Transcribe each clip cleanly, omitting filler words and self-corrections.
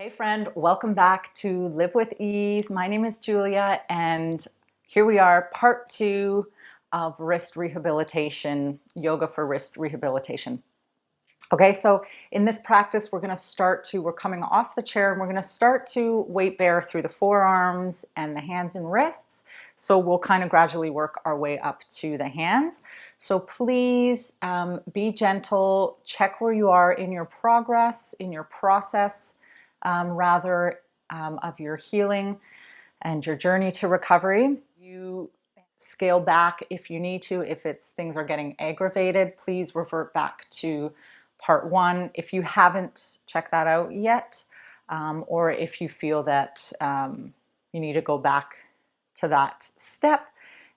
Hey friend, welcome back to Live with Ease. My name is Julia and here we are, part 2 of wrist rehabilitation, yoga for wrist rehabilitation. Okay, so in this practice, we're coming off the chair and we're gonna start to weight bear through the forearms and the hands and wrists. So we'll kind of gradually work our way up to the hands. So please be gentle, check where you are in your progress, in your process, of your healing and your journey to recovery. You scale back if you need to. If things are getting aggravated, please revert back to part 1 if you haven't checked that out yet, or if you feel that you need to go back to that step.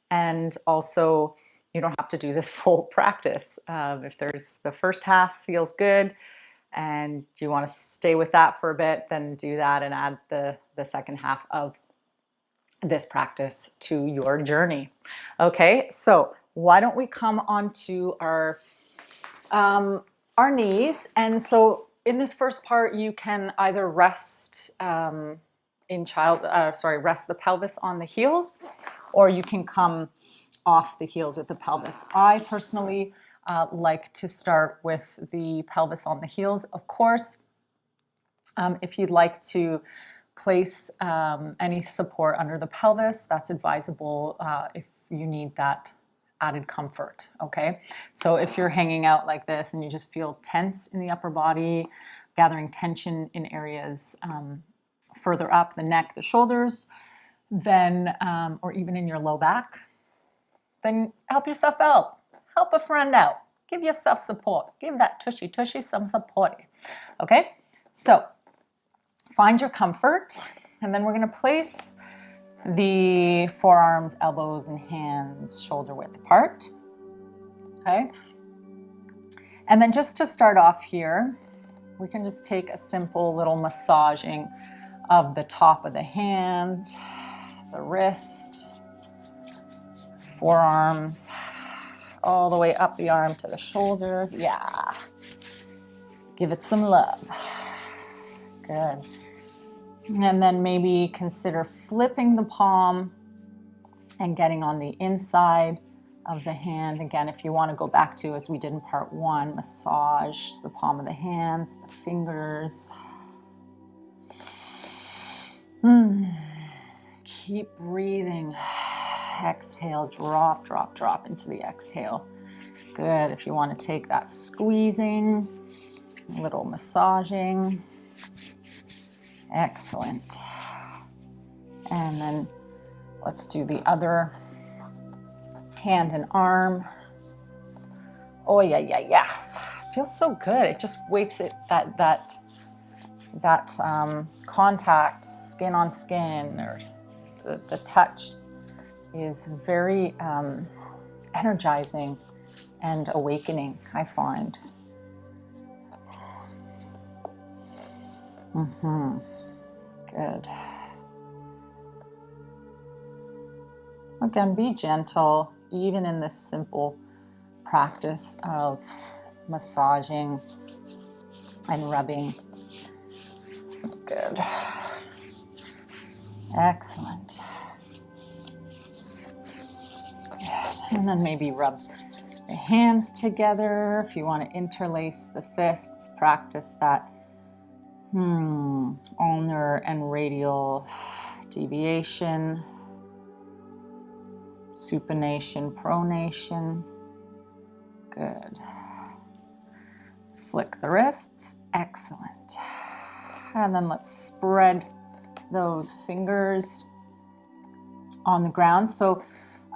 And also, you don't have to do this full practice. If the first half feels good and you want to stay with that for a bit, then do that and add the second half of this practice to your journey. Okay, so why don't we come onto our knees. And so in this first part, you can either rest rest the pelvis on the heels, or you can come off the heels with the pelvis. I personally like to start with the pelvis on the heels. Of course, if you'd like to place any support under the pelvis, that's advisable if you need that added comfort. Okay, so if you're hanging out like this and you just feel tense in the upper body, gathering tension in areas further up the neck, the shoulders, then or even in your low back, then help yourself out. Help a friend out. Give yourself support. Give that tushy some support. Okay, so find your comfort, and then we're going to place the forearms, elbows, and hands shoulder width apart. Okay, and then just to start off here, we can just take a simple little massaging of the top of the hand, the wrist, forearms, all the way up the arm to the shoulders. Yeah, give it some love. Good. And then maybe consider flipping the palm and getting on the inside of the hand. Again, if you want to go back to, as we did in part 1, massage the palm of the hands, the fingers. Keep breathing. Exhale, drop, drop, drop into the exhale. Good. If you want to take that squeezing, a little massaging. Excellent. And then let's do the other hand and arm. Oh yeah, yes. Feels so good. It just wakes it that contact, skin on skin, or the touch is very energizing and awakening, I find. Good. Again, be gentle, even in this simple practice of massaging and rubbing. Good. Excellent. Good. And then maybe rub the hands together. If you want to interlace the fists, practice that ulnar and radial deviation, supination, pronation. Good. Flick the wrists. Excellent. And then let's spread those fingers on the ground. So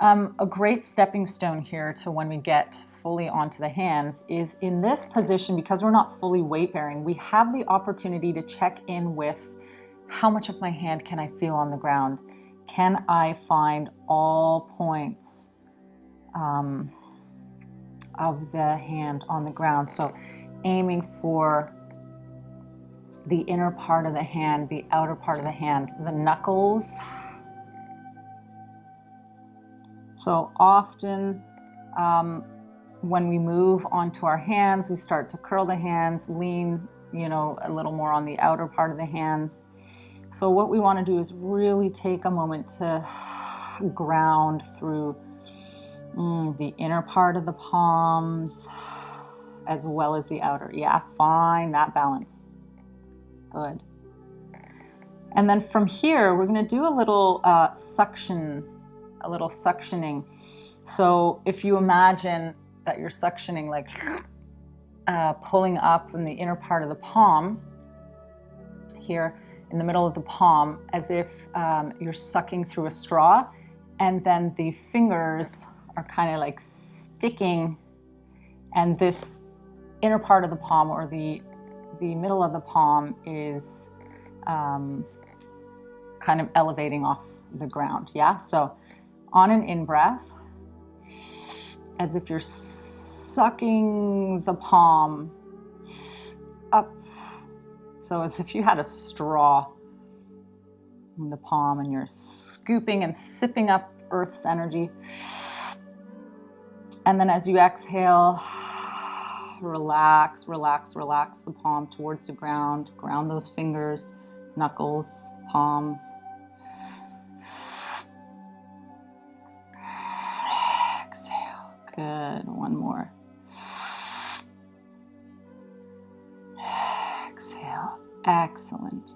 a great stepping stone here to when we get fully onto the hands is in this position, because we're not fully weight bearing, we have the opportunity to check in with how much of my hand can I feel on the ground? Can I find all points of the hand on the ground? So aiming for the inner part of the hand, the outer part of the hand, the knuckles. So often when we move onto our hands, we start to curl the hands, lean you know, a little more on the outer part of the hands. So what we want to do is really take a moment to ground through the inner part of the palms as well as the outer. Yeah, find that balance. Good. And then from here, we're going to do a little suctioning. So if you imagine that you're suctioning, like pulling up in the inner part of the palm, here in the middle of the palm, as if you're sucking through a straw, and then the fingers are kind of like sticking, and this inner part of the palm, or the middle of the palm, is kind of elevating off the ground. Yeah, so on an in-breath, as if you're sucking the palm up, so as if you had a straw in the palm and you're scooping and sipping up Earth's energy. And then as you exhale, relax the palm towards the ground. Ground those fingers, knuckles, palms. Exhale. Good. One more. Exhale. Excellent.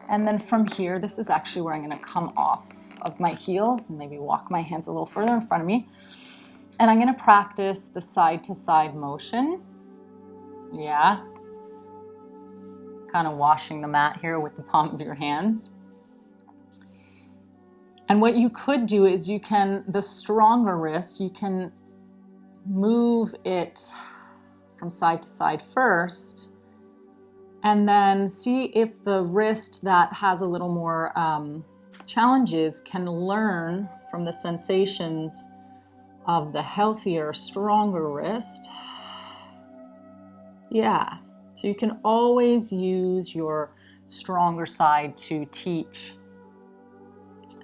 And then from here, this is actually where I'm going to come off of my heels and maybe walk my hands a little further in front of me. And I'm going to practice the side-to-side motion. Yeah. Kind of washing the mat here with the palm of your hands. And what you could do is the stronger wrist, you can move it from side to side first, and then see if the wrist that has a little more challenges can learn from the sensations of the healthier, stronger wrist. Yeah, so you can always use your stronger side to teach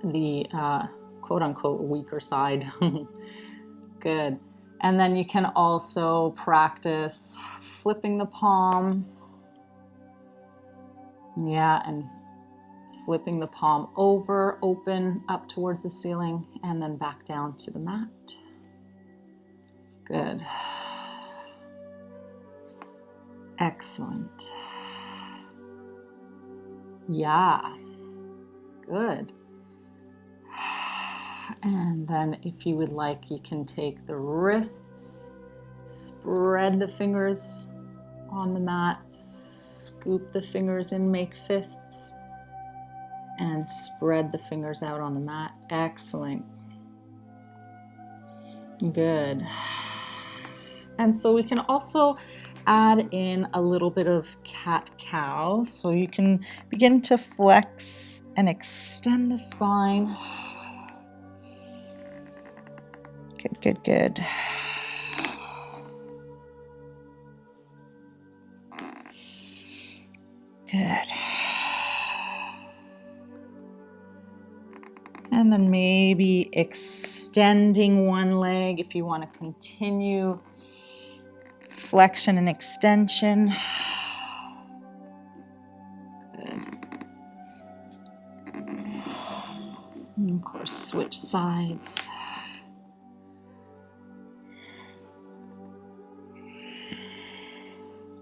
the quote-unquote weaker side. Good. And then you can also practice flipping the palm. Yeah, and flipping the palm over, open, up towards the ceiling, and then back down to the mat. Good. Excellent. Yeah. Good. And then if you would like, you can take the wrists, spread the fingers on the mat, scoop the fingers in, make fists, and spread the fingers out on the mat. Excellent. Good. And so we can also add in a little bit of cat-cow. So you can begin to flex and extend the spine. Good, good, good. Good. And then maybe extending one leg if you want to continue flexion and extension. Good. And of course, switch sides.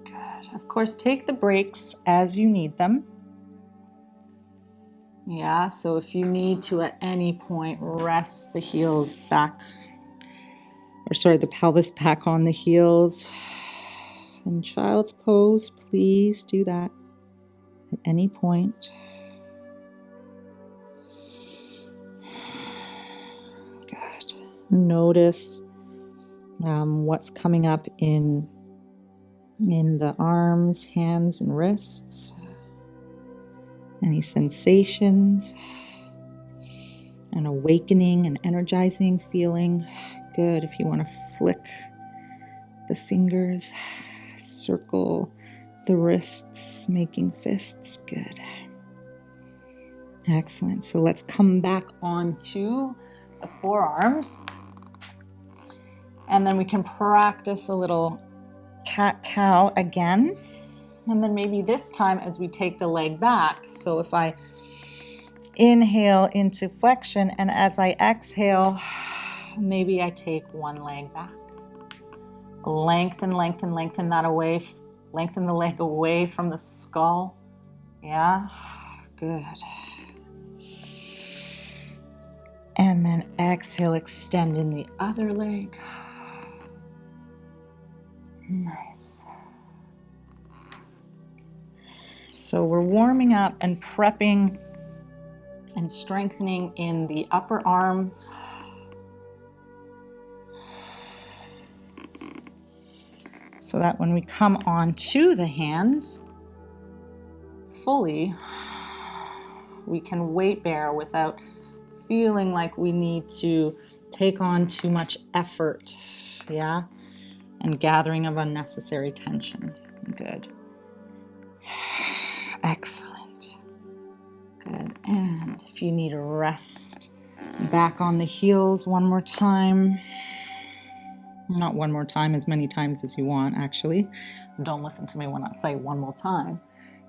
Good. Of course, take the breaks as you need them. Yeah, so if you need to at any point rest the heels back, the pelvis back on the heels. In child's pose, please do that at any point. Good. Notice what's coming up in the arms, hands, and wrists. Any sensations, an awakening, an energizing feeling. Good. If you want to flick the fingers, circle the wrists, making fists. Good. Excellent. So let's come back onto the forearms. And then we can practice a little cat-cow again. And then maybe this time as we take the leg back, so if I inhale into flexion and as I exhale, maybe I take one leg back. Lengthen, lengthen, lengthen that away. Lengthen the leg away from the skull. Yeah, good. And then exhale, extend in the other leg. Nice. So we're warming up and prepping and strengthening in the upper arms. So that when we come onto the hands fully, we can weight bear without feeling like we need to take on too much effort, yeah? And gathering of unnecessary tension. Good. Excellent. Good. And if you need a rest, back on the heels one more time. Not one more time, as many times as you want, actually. Don't listen to me when I say one more time.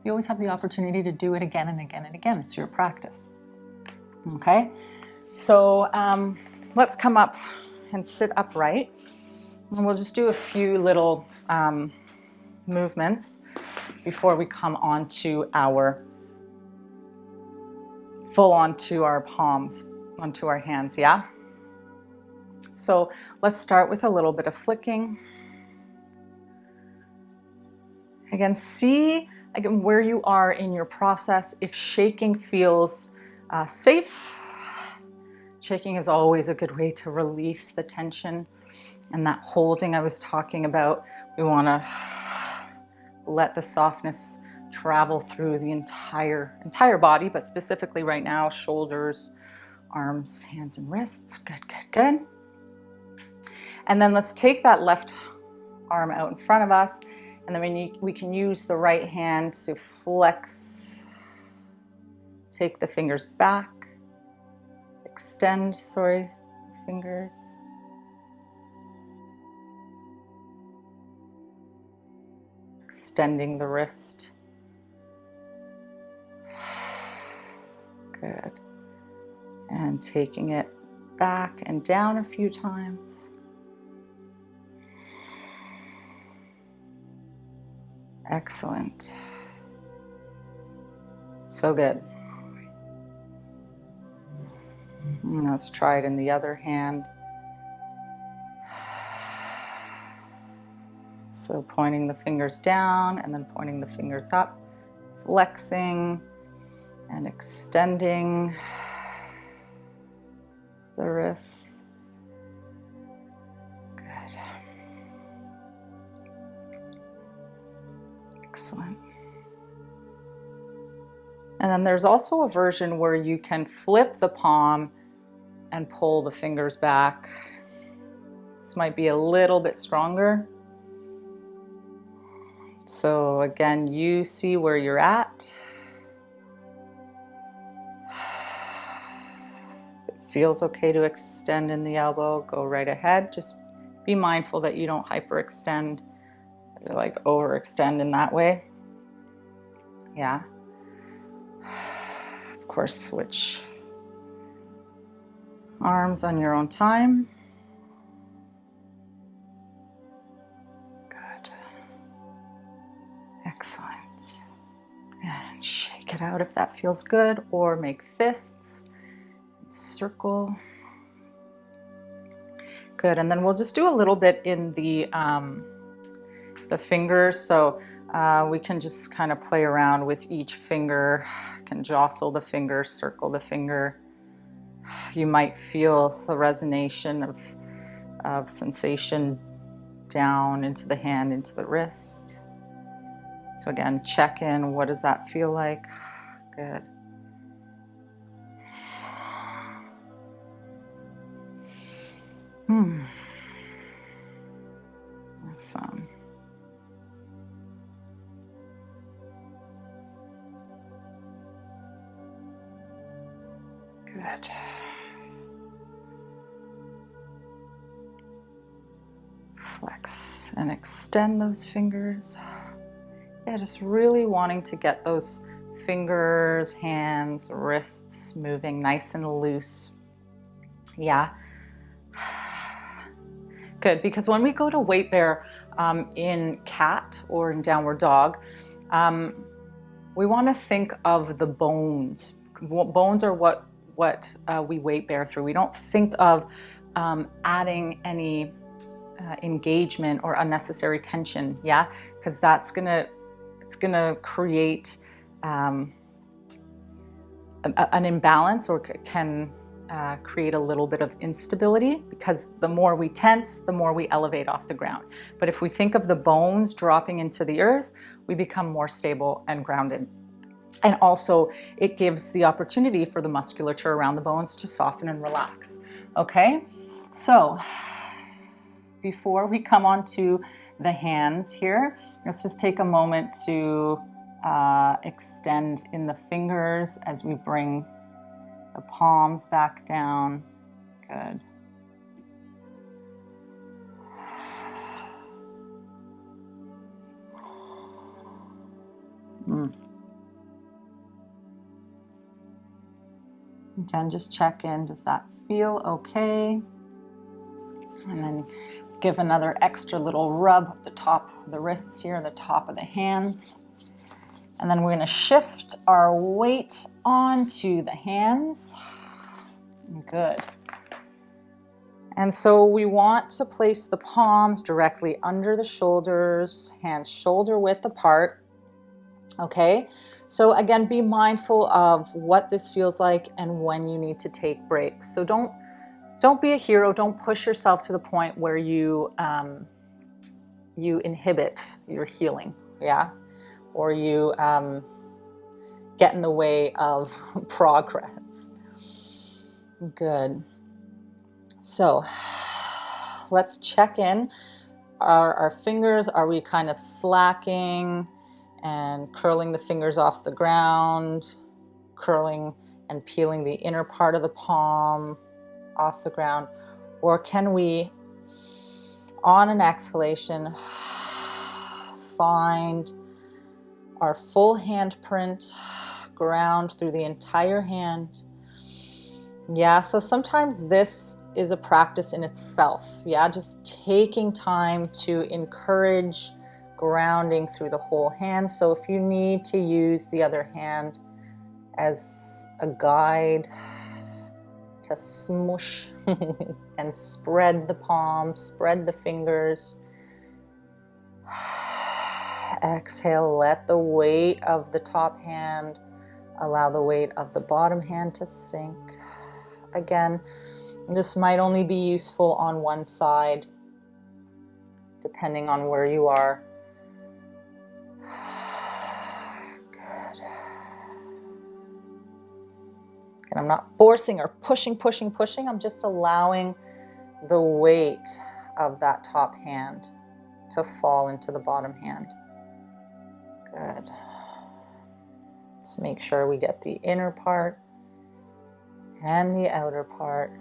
You always have the opportunity to do it again and again and again. It's your practice. Okay? So let's come up and sit upright. And we'll just do a few little movements before we come onto our full onto our palms, onto our hands, yeah? So let's start with a little bit of flicking. Again, see again where you are in your process. If shaking feels safe, shaking is always a good way to release the tension and that holding I was talking about. We want to let the softness travel through the entire body, but specifically right now, shoulders, arms, hands, and wrists. Good, good, good. And then let's take that left arm out in front of us, and then we can use the right hand to flex. Take the fingers back. Extend, fingers. Extending the wrist. Good. And taking it back and down a few times. Excellent. So good. And let's try it in the other hand. So pointing the fingers down and then pointing the fingers up, flexing and extending the wrists. Good. Excellent. And then there's also a version where you can flip the palm and pull the fingers back. This might be a little bit stronger. So again, you see where you're at. If it feels okay to extend in the elbow, go right ahead. Just be mindful that you don't hyperextend, like overextend in that way. Yeah. Of course, switch arms on your own time. Good. Excellent. And shake it out if that feels good, or make fists. Circle. Good. And then we'll just do a little bit in the fingers. So we can just kind of play around with each finger. Can jostle the finger, circle the finger. You might feel the resonation of sensation down into the hand, into the wrist. So again, check in. What does that feel like? Good. Awesome. Good. Flex and extend those fingers. Yeah, just really wanting to get those fingers, hands, wrists moving nice and loose. Yeah. Good, because when we go to weight bear in cat or in downward dog, we want to think of the bones. Bones are what we weight bear through. We don't think of adding any engagement or unnecessary tension, yeah, because it's gonna create an imbalance, or can create a little bit of instability, because the more we tense, the more we elevate off the ground. But if we think of the bones dropping into the earth, we become more stable and grounded. And also it gives the opportunity for the musculature around the bones to soften and relax. Okay, so before we come on to the hands here, let's just take a moment to extend in the fingers as we bring the palms back down. Good. Again, just check in. Does that feel okay? And then give another extra little rub at the top of the wrists here, the top of the hands. And then we're going to shift our weight onto the hands. Good. And so we want to place the palms directly under the shoulders, hands shoulder width apart. Okay, so again, be mindful of what this feels like and when you need to take breaks. So don't be a hero. Don't push yourself to the point where you inhibit your healing, yeah, or you get in the way of progress. Good. So let's check in. Our fingers, are we kind of slacking and curling the fingers off the ground, curling and peeling the inner part of the palm off the ground? Or can we, on an exhalation, find our full handprint, ground through the entire hand? Yeah, so sometimes this is a practice in itself. Yeah, just taking time to encourage grounding through the whole hand. So if you need to use the other hand as a guide to smush and spread the palms, spread the fingers. Exhale, let the weight of the top hand allow the weight of the bottom hand to sink. Again, this might only be useful on one side, depending on where you are. Good. And I'm not forcing or pushing. I'm just allowing the weight of that top hand to fall into the bottom hand. Good. Let's make sure we get the inner part and the outer part,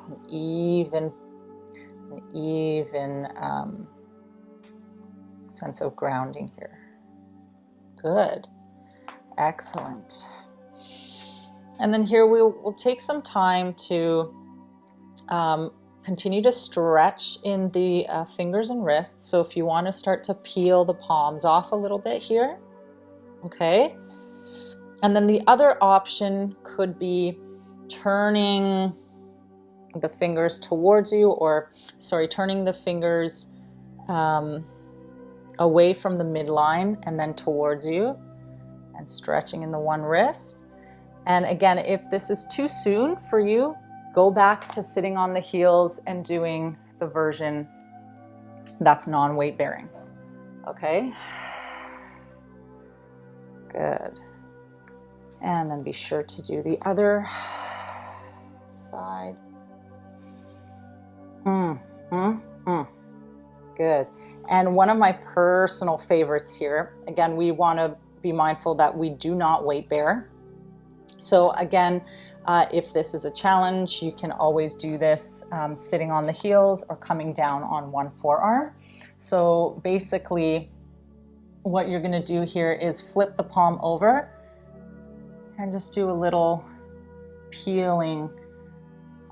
an even sense of grounding here. Good. Excellent. And then here we'll take some time to continue to stretch in the fingers and wrists. So if you want to start to peel the palms off a little bit here, okay? And then the other option could be turning the fingers towards you, or turning the fingers away from the midline and then towards you, and stretching in the one wrist. And again, if this is too soon for you, go back to sitting on the heels and doing the version that's non-weight bearing. Okay? Good. And then be sure to do the other side. Good. And one of my personal favorites here, again, we want to be mindful that we do not weight bear. So again, if this is a challenge, you can always do this sitting on the heels or coming down on one forearm. So basically, what you're going to do here is flip the palm over and just do a little peeling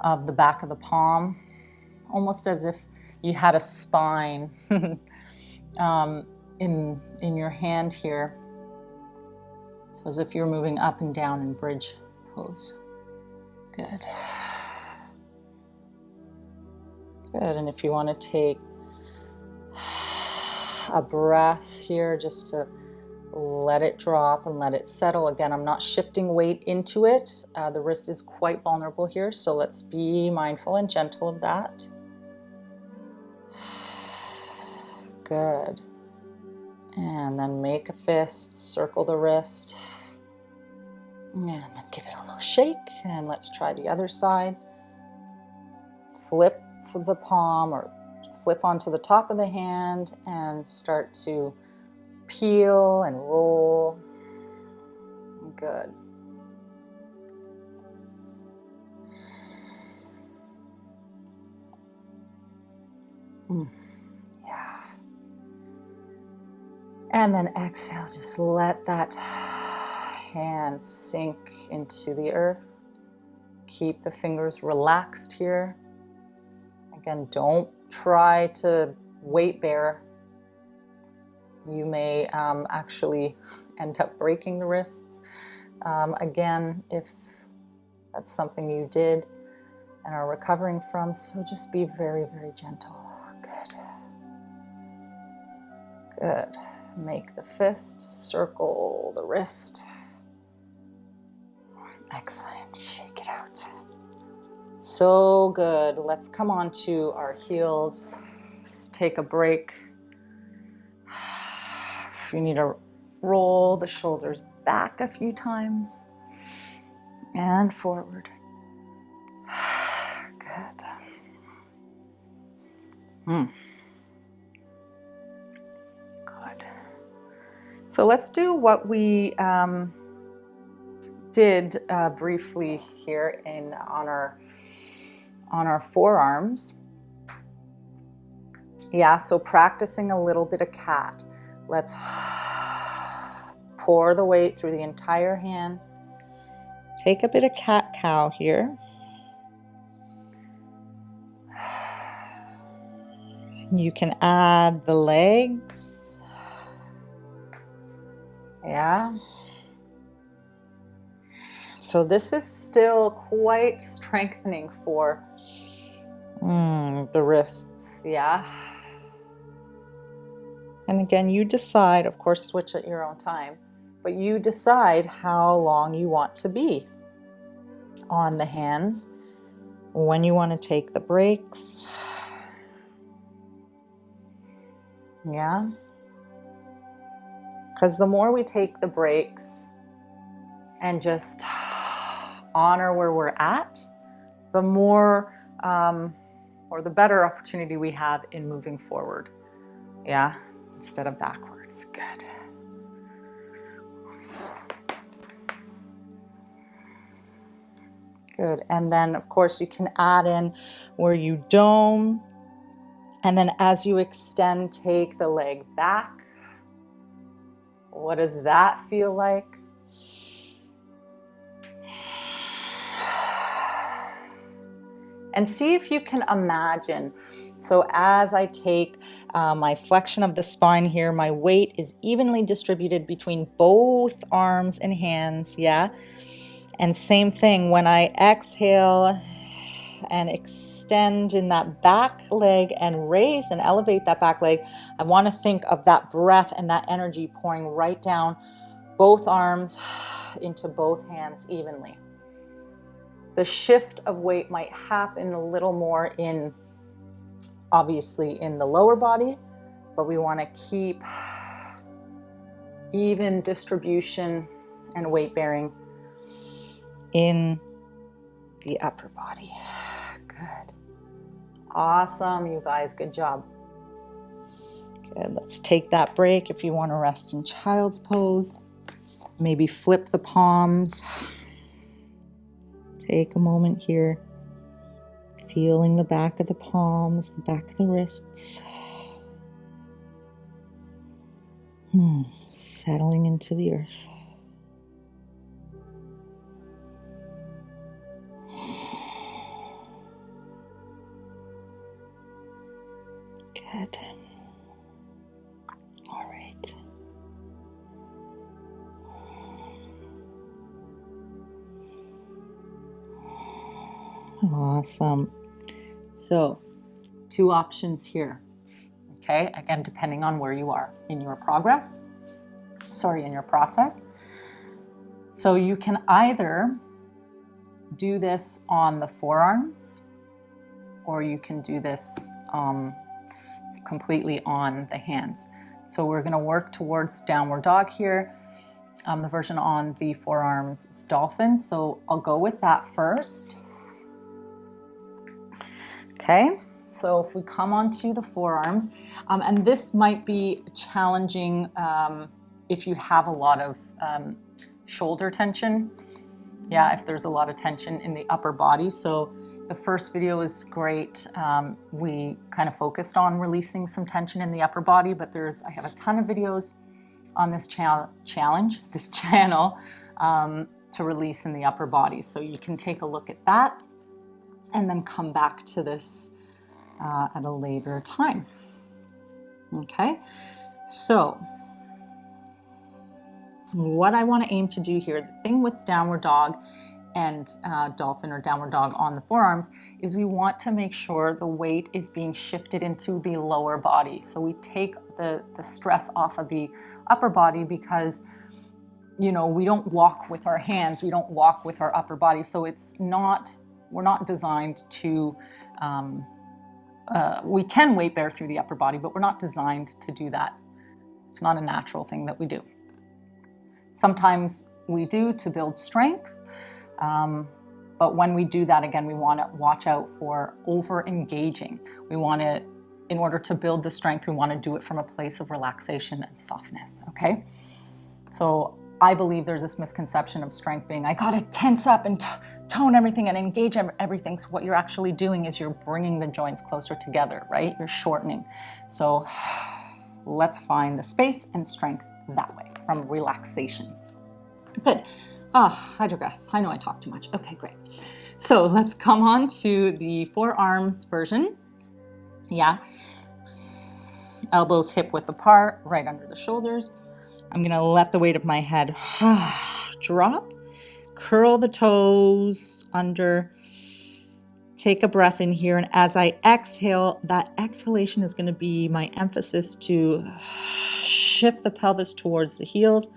of the back of the palm, almost as if you had a spine in your hand here. So as if you're moving up and down in bridge pose. Good. Good, and if you want to take a breath here just to let it drop and let it settle. Again, I'm not shifting weight into it. The wrist is quite vulnerable here, so let's be mindful and gentle of that. Good. And then make a fist, circle the wrist, and then give it a little shake. And let's try the other side. Flip the palm or flip onto the top of the hand and start to peel and roll. Good. Yeah. And then exhale, just let that hand sink into the earth. Keep the fingers relaxed here. Again, don't try to weight bear. You may actually end up breaking the wrists. Again, if that's something you did and are recovering from, so just be very, very gentle. Good. Good. Make the fist, circle the wrist. Excellent. Shake it out. So good. Let's come on to our heels. Let's take a break. If you need to roll the shoulders back a few times and forward. Good. Good. So let's do what we did briefly here on our forearms. Yeah, so practicing a little bit of cat. Let's pour the weight through the entire hand. Take a bit of cat-cow here. You can add the legs. Yeah. So this is still quite strengthening for the wrists, yeah. And again, you decide, of course, switch at your own time, but you decide how long you want to be on the hands, when you want to take the breaks. Yeah. Because the more we take the breaks and just honor where we're at, the more or the better opportunity we have in moving forward. Yeah, instead of backwards. Good. Good. And then, of course, you can add in where you dome. And then as you extend, take the leg back. What does that feel like? And see if you can imagine. So as I take my flexion of the spine here, my weight is evenly distributed between both arms and hands, yeah? And same thing, when I exhale and extend in that back leg and raise and elevate that back leg, I want to think of that breath and that energy pouring right down both arms into both hands evenly. The shift of weight might happen a little more obviously in the lower body, but we want to keep even distribution and weight bearing in the upper body. Good. Awesome, you guys. Good job. Good. Let's take that break. If you want to rest in child's pose, maybe flip the palms. Take a moment here, feeling the back of the palms, the back of the wrists. Settling into the earth. Good. All right. Awesome. So, two options here. Okay, again, depending on where you are in your in your process. So you can either do this on the forearms, or you can do this completely on the hands. So we're going to work towards downward dog here. The version on the forearms is dolphin, so I'll go with that first. Okay, so if we come onto the forearms, and this might be challenging if you have a lot of shoulder tension. Yeah, if there's a lot of tension in the upper body. So the first video is great. We kind of focused on releasing some tension in the upper body, but I have a ton of videos on this channel to release in the upper body. So you can take a look at that and then come back to this at a later time. Okay, so what I want to aim to do here, the thing with downward dog and dolphin or downward dog on the forearms, is we want to make sure the weight is being shifted into the lower body. So we take the stress off of the upper body because, you know, we don't walk with our hands, we don't walk with our upper body. So we're not designed to, we can weight bear through the upper body, but we're not designed to do that. It's not a natural thing that we do. Sometimes we do to build strength, but when we do that, again, we want to watch out for over-engaging. We want to, in order to build the strength, we want to do it from a place of relaxation and softness, okay? So I believe there's this misconception of strength being, I gotta tense up and tone everything and engage everything. So what you're actually doing is you're bringing the joints closer together, right? You're shortening. So let's find the space and strength that way, from relaxation. Good. I digress. I know I talk too much. Okay, great. So let's come on to the forearms version. Yeah. Elbows hip width apart, right under the shoulders. I'm going to let the weight of my head drop, curl the toes under, take a breath in here. And as I exhale, that exhalation is going to be my emphasis to shift the pelvis towards the heels,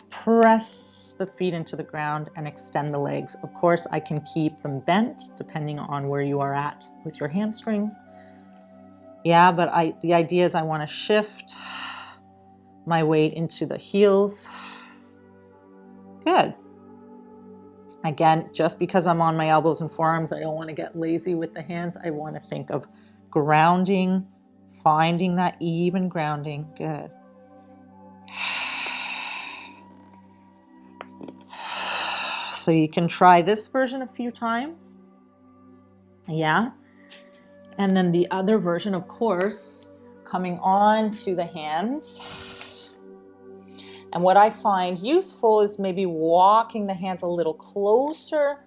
press the feet into the ground and extend the legs. Of course, I can keep them bent depending on where you are at with your hamstrings. Yeah, but the idea is I want to shift my weight into the heels. Good. Again, just because I'm on my elbows and forearms, I don't want to get lazy with the hands. I want to think of grounding, finding that even grounding. Good. So you can try this version a few times. Yeah. And then the other version, of course, coming on to the hands. And what I find useful is maybe walking the hands a little closer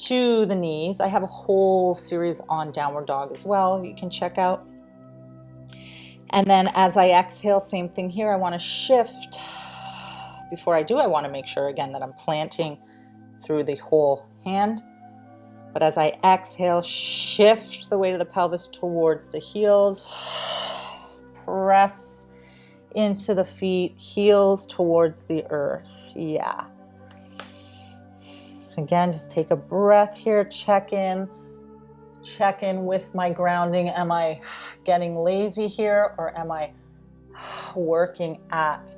to the knees. I have a whole series on downward dog as well you can check out. And then as I exhale, same thing here. I want to shift. Before I do, I want to make sure again that I'm planting through the whole hand. But as I exhale, shift the weight of the pelvis towards the heels. Press into the feet, heels towards the earth. Yeah. So again, just take a breath here, check in with my grounding. Am I getting lazy here, or am I working at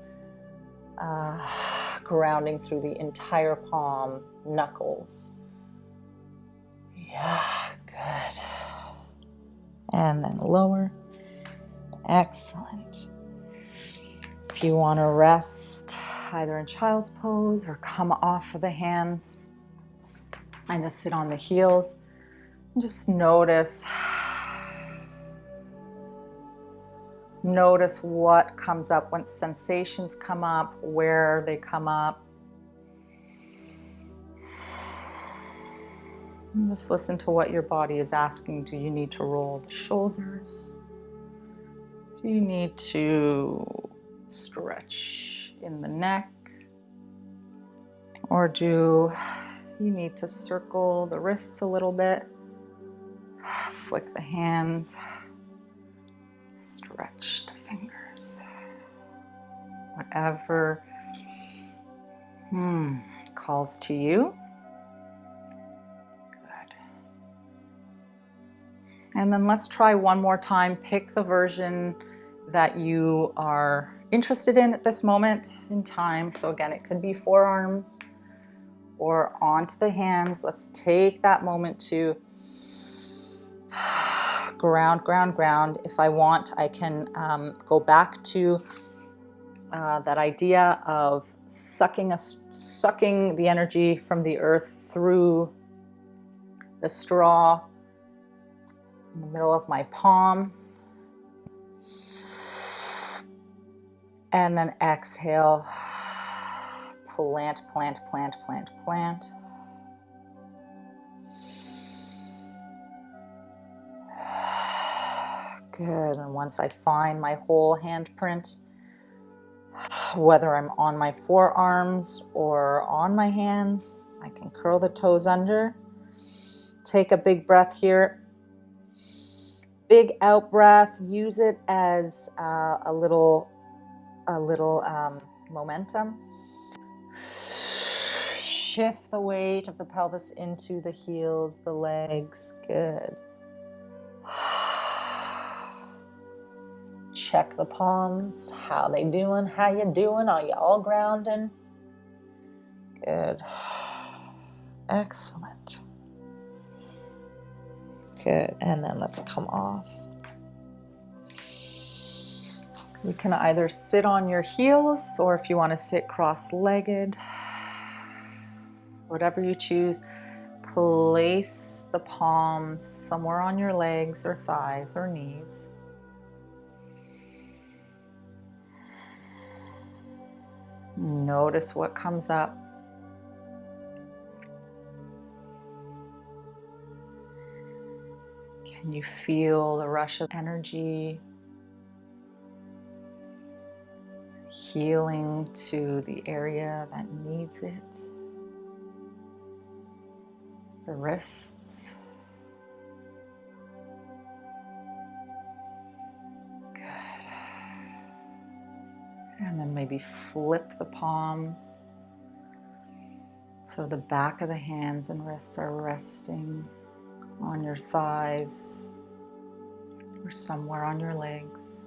grounding through the entire palm, knuckles? Yeah, good. And then lower. Excellent. If you want to rest either in child's pose or come off of the hands and just sit on the heels, just notice Notice what comes up, when sensations come up, where they come up. And just listen to what your body is asking. Do you need to roll the shoulders? Do you need to stretch in the neck? Or do you need to circle the wrists a little bit? Flick the hands. Stretch the fingers. Whatever calls to you. Good. And then let's try one more time. Pick the version that you are interested in at this moment in time. So again, it could be forearms or onto the hands. Let's take that moment to ground, ground, ground. If I want, I can go back to that idea of sucking the energy from the earth through the straw in the middle of my palm. And then exhale, plant, plant, plant, plant, plant. Good, and once I find my whole handprint, whether I'm on my forearms or on my hands, I can curl the toes under. Take a big breath here. Big out breath, use it as a little momentum. Shift the weight of the pelvis into the heels, the legs. Good. Check the palms. How they doing? How you doing? Are you all grounding? Good. Excellent. Good. And then let's come off. You can either sit on your heels, or if you want to sit cross-legged, whatever you choose, place the palms somewhere on your legs or thighs or knees. Notice what comes up. Can you feel the rush of energy? Healing to the area that needs it. The wrists. Good. And then maybe flip the palms. So the back of the hands and wrists are resting on your thighs or somewhere on your legs.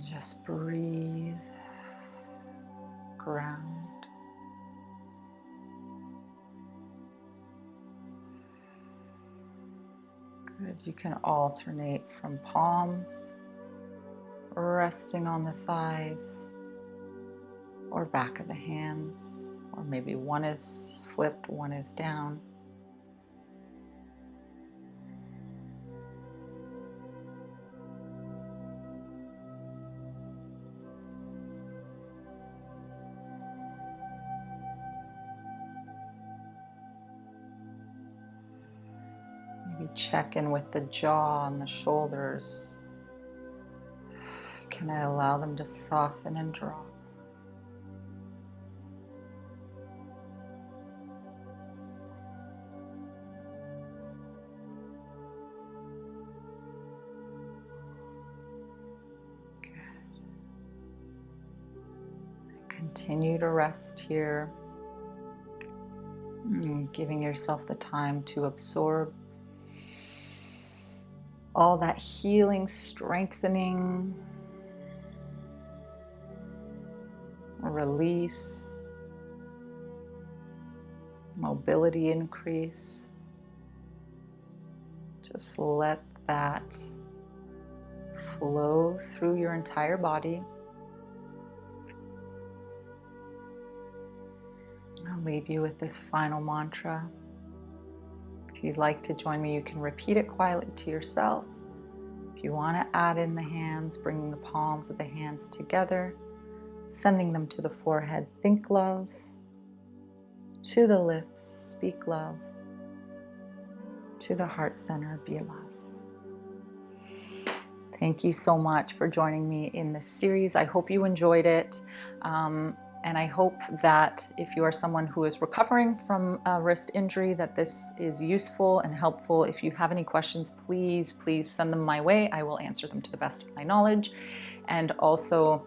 Just breathe, ground. Good. You can alternate from palms resting on the thighs or back of the hands, or maybe one is flipped, one is down. Check in with the jaw and the shoulders. Can I allow them to soften and drop? Good. Continue to rest here, giving yourself the time to absorb all that healing, strengthening, release, mobility increase. Just let that flow through your entire body. I'll leave you with this final mantra. If you'd like to join me, you can repeat it quietly to yourself. If you want to add in the hands, bringing the palms of the hands together, sending them to the forehead, think love. To the lips, speak love. To the heart center, be love. Thank you so much for joining me in this series. I hope you enjoyed it. And I hope that if you are someone who is recovering from a wrist injury, that this is useful and helpful. If you have any questions, please send them my way. I will answer them to the best of my knowledge. And also,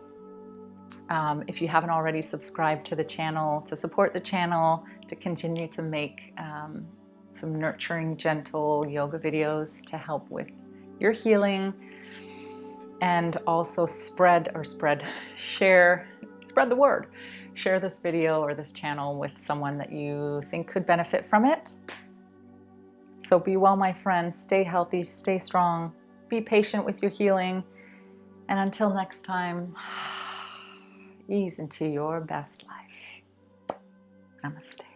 if you haven't already subscribed to the channel, to support the channel, to continue to make some nurturing, gentle yoga videos to help with your healing, and also spread the word. Share this video or this channel with someone that you think could benefit from it. So be well, my friends. Stay healthy, stay strong, be patient with your healing. And until next time, ease into your best life. Namaste.